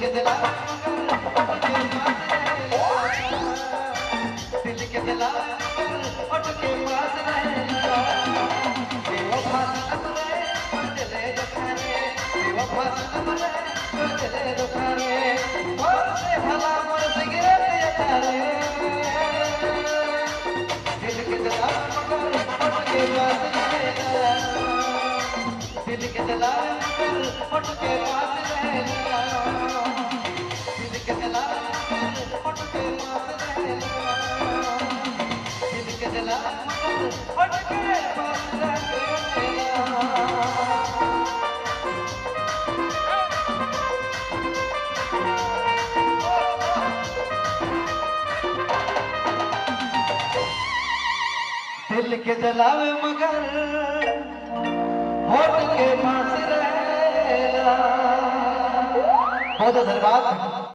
के जलावे दिल के जलावे होठ के पास रहेगा बेवफा सनम रे बदले दुखारे बेवफा सनम रे बदले दुखारे और से भला मोर सिगरेट यतारे दिल के जलावे होठ के पास रहेगा दिल के जलावे होठ के पास रहेगा दिल के जलावे होठ के पास रहेगा दिल के जलावे होठ के पास रहेगा दिल के जलावे मगर होठ के पास रहेगा। बहुत धन्यवाद।